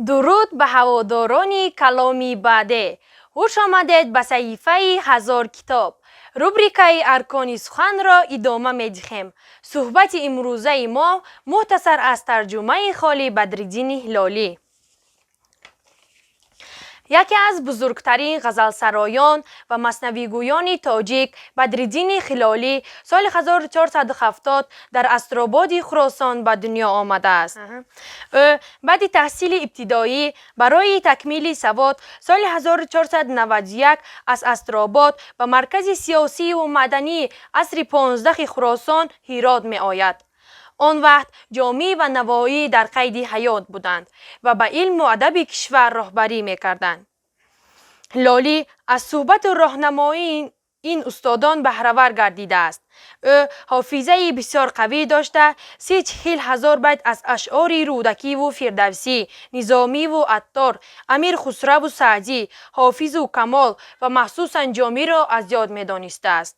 درود به هواداران کلامی بعده. خوش آمدید به صحیفه 1000 کتاب. روبریکای ارکان سخن را ادامه می‌دهیم. صحبت امروزه ما مختصر از ترجمه خالی بدرالدین هلالی. یکی از بزرگترین غزلسرایان و مثنوی‌گویان تاجیک بدرالدین هلالی سال 1470 در استراباد خراسان به دنیا آمده است. او بعد تحصیل ابتدایی برای تکمیل سواد سال 1491 از استراباد به مرکز سیاسی و مدنی عصر 15 خراسان هرات می آید. آن وقت جامی و نوایی در قید حیات بودند و به علم و ادب کشور راهبری می‌کردند. هلالی از صحبت و راهنمایی این استادان بهره‌ور گردیده است. او حافظه بسیار قوی داشته 40,000 بیت از اشعار رودکی و فردوسی، نظامی و عطار، امیر خسرو و سعدی، حافظ و کمال و مخصوصاً جامی را از یاد می‌دانسته است.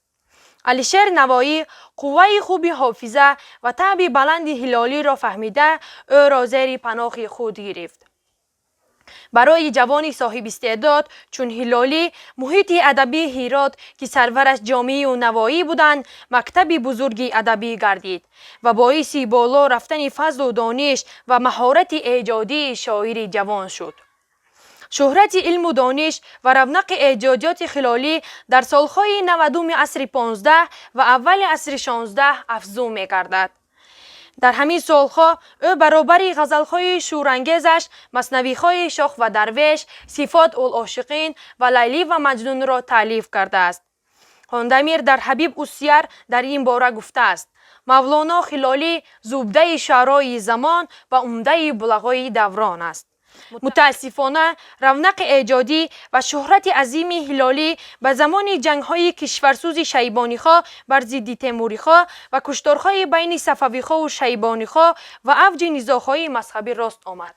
علیشیر نوایی قوه خوب حافظه و طبع بلند هلالی را فهمیده او را زیر پناه خود گرفت. برای جوانی صاحب استعداد چون هلالی محیط ادبی هرات که سرورش جامی و نوایی بودند مکتب بزرگی ادبی گردید و باعث بالا رفتن فضل و دانش و مهارت ایجادی شاعر جوان شد. شهرت علم و دانش و رونق ایجادات هلالی در سالهای 90 عصر 15 و اول عصر 16 افزون می گردد. در همین سالها او برابر غزلهای شورانگیزش مثنوی‌های شاخ و درویش، صفات العاشقین و لیلی و مجنون را تألیف کرده است. خواندمیر در حبیب السیر در این باره گفته است: مولانا هلالی زبده شعرای زمان و عمده بلغای دوران است. متاسفانه رونق ایجادی و شهرت عظیم هلالی به زمان جنگ‌های کشورسوز شیبانی‌خواه بر ضد تیموری‌خواه و کشتارهای بین صفوی‌خواه و شیبانی‌خواه و اوج نزاع‌های مذهبی راست آمد.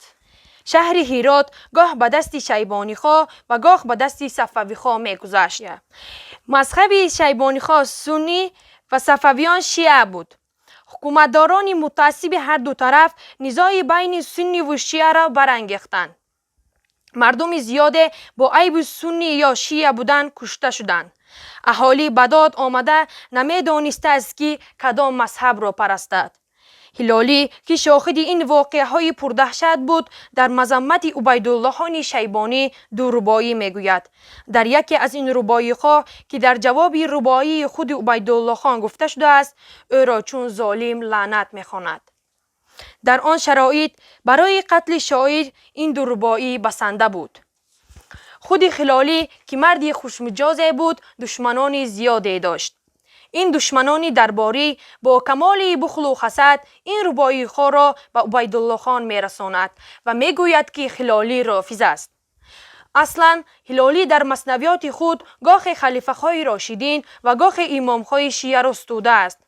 شهر هرات گاه به دست شیبانی‌خواه و گاه به دست صفوی‌خواه می‌گذشت. مذهب شیبانی‌خواه سنی و صفویان شیعه بود. حکومتداران متعصب هر دو طرف نزاع بین سنی و شیعه را برانگیختند. مردم زیاد با عیب سنی یا شیعه بودن کشته شدند. اهالی به داد آمده نمی‌دانسته است که کدام مذهب را پرستد. هلالی که شاهد این واقعه‌های پردهشت بود در مذمت عبیدالله خان شیبانی دو رباعی میگوید. در یکی از این رباعی‌ها که در جواب رباعی خود عبیدالله خان گفته شده است او را چون ظالم لعنت می‌خواند. در آن شرایط برای قتل شاعر این دو رباعی بسنده بود. خود هلالی که مردی خوشمجازی بود دشمنان زیادی داشت. این دشمنانی درباری با کمال بخل و حسد این رباعی ها را به عبیدالله خان میرساند و میگوید که هلالی رافض است. اصلا هلالی در مثنویات خود گاه خلیفه های راشدین و گاه امام های شیعه را ستوده است.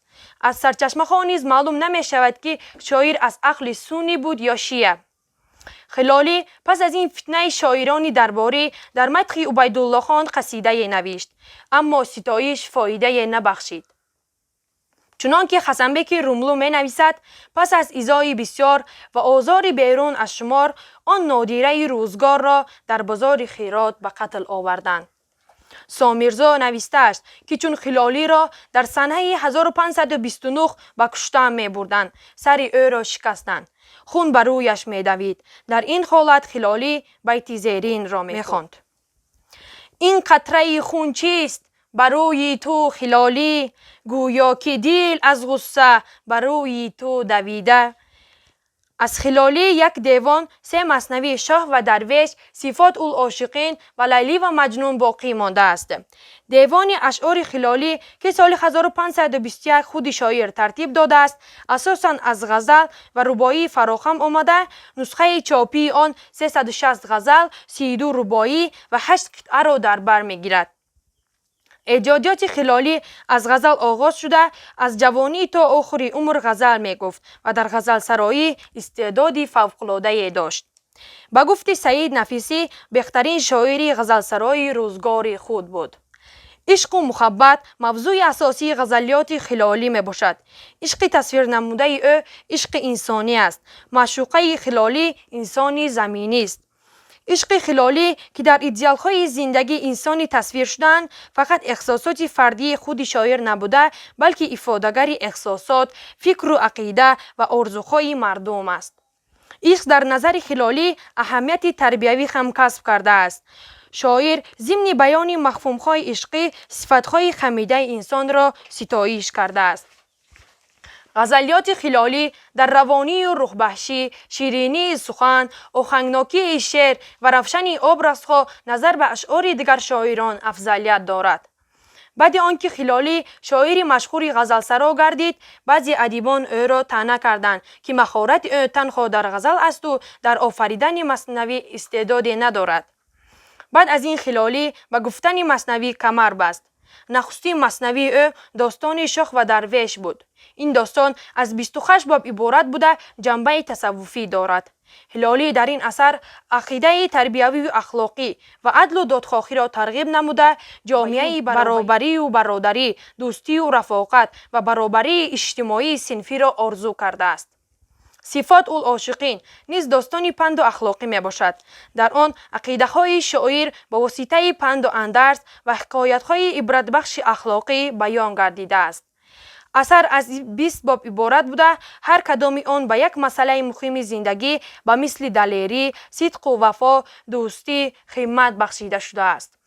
از سرچشمه ها نیز معلوم نمی شود که شاعر از اهل سنی بود یا شیعه. هلالی پس از این فتنه شاعرانی درباری در مدح عبیدالله خان قصیده نوشت، اما ستایش فایده نبخشید. چنانکه حسنبک رملو می نویسد: پس از ایذای بسیار و آزار بیرون از شمار آن نادیره روزگار را در بازار هرات به قتل آوردند. سامیرزا نوشته است که چون هلالی را در سنه 1529 به کشتن می بردند سر او را شکستند. خون بر رویش می دوید. در این حالت هلالی بیت زیرین را می خواند: این قطره خون چیست بر روی تو هلالی، گویا که دل از غصه بر روی تو دویده. از خلالی یک دیوان 3 مثنوی شاه و درویش، صفات العاشقین و لیلی و مجنون باقی مانده است. دیوان اشعار خلالی که سال 1521 خود شاعر ترتیب داده است، اساساً از غزل و رباعی فراخوان آمده. نسخه چاپی آن 360 غزل، 32 رباعی و 8 قطعه را در بر میگیرد. ایجادیات خلالی از غزل آغاز شده، از جوانی تا آخر عمر غزل می گفت و در غزل سرایی استعدادی فوق‌العاده داشت. به گفت سعید نفیسی بهترین شاعری غزل سرایی روزگار خود بود. عشق و محبت موضوع اساسی غزلیات خلالی می باشد. عشق تصویر نموده او عشق انسانی است. معشوقه خلالی انسانی زمینی است. عشق خلالی که در ایدئال‌های زندگی انسانی تصویر شدن، فقط احساسات فردی خود شاعر نبوده، بلکه افاده‌گر احساسات، فکر و عقیده و آرزوهای مردم است. عشق در نظر خلالی اهمیت تربیوی هم کسب کرده است. شاعر ضمن بیان مفهوم‌های عشقی صفت‌های خمیده انسان را ستایش کرده است. غزلیات خلالی در روانی و روح‌بخشی، شیرینی سخن، آهنگناکی شعر و روشن ابرازها نظر به اشعار دیگر شاعران افضلیت دارد. بعد آنکه خلالی شاعر مشهور غزلسرا گردید، بعضی ادیبان او را طعنه کردند که مهارت او تنها در غزل است و در آفریدن مثنوی استعدادی ندارد. بعد از این خلالی به گفتن مثنوی کمر بست. نخستین مثنوی او داستان شاه و درویش بود. این داستان از 28 باب عبارت بوده، جنبه تصوفی دارد. خلالی در این اثر عقیده تربیوی و اخلاقی و عدل و دادخواهی را ترغیب نموده، جامعه برابری و برادری، دوستی و رفاقت و برابری اجتماعی صنفی را آرزو کرده است. صفات العاشقین نیز داستانی پند و اخلاقی می باشد. در آن عقیده های شاعر با واسطه پند و اندرز و حکایت های عبرت بخش اخلاقی بیان گردیده است. اثر از 20 باب عبارت بوده، هر کدام آن به یک مسئله مهم زندگی به مثل دلیری، صدق و وفا، دوستی، خدمت بخشیده شده است.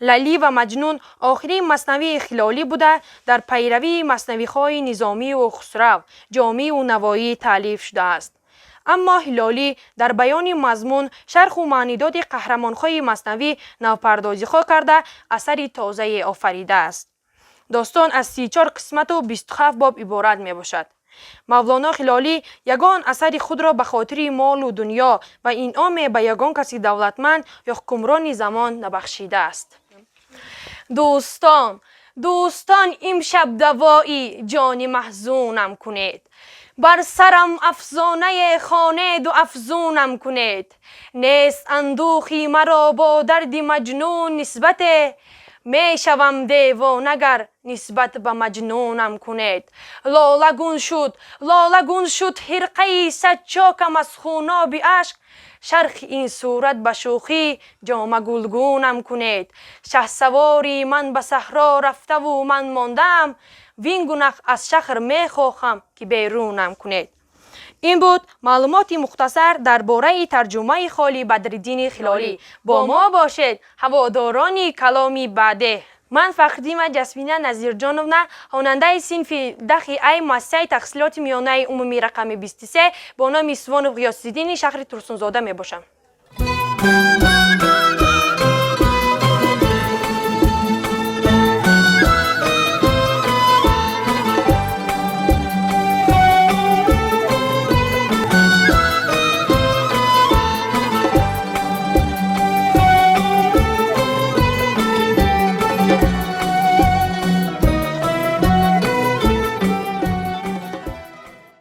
لیلی و مجنون آخرین مثنوی خلالی بوده، در پیروی مثنوی های نظامی و خسرو، جامی و نوایی تالیف شده است. اما خلالی در بیان مضمون، شرح و معنیداد قهرمان‌های مثنوی نوپردازی‌ها کرده اثری تازه آفریده است. داستان از 34 قسمت و 27 باب عبارت می باشد. مولانا خلالی یگان اثر خود را به خاطر مال و دنیا و انعام به یگان کسی دولتمند یا حکمران زمان نبخشیده است. دوستان امشب دوایی جان محزونم کنید، بر سرم افزانه خانه و افزونم کنید. نیست اندوخی مرا با درد مجنون نسبت، می شوم دیوانه گر نسبت به مجنونم کنید. لالگون شد حرقه صد چاکم از خوناب اشک، شرخ این صورت به شوخی جام گلگونم کنید. شهسواری من به صحرا رفته و من ماندم، وین گناه از شهر می خواهم که بیرونم کنید. این بود معلومات مختصر درباره ترجمه خالی بدرالدین خلالی. با ما باشید هواداران کلامی بعده. من فخردین جسمینه نظیرجانونا، خواننده صنف دخی ای مؤسسه تحصیلات میانه عمومی رقم 23 با نام سوان غیاث‌الدین شهر ترسونزاده می باشم.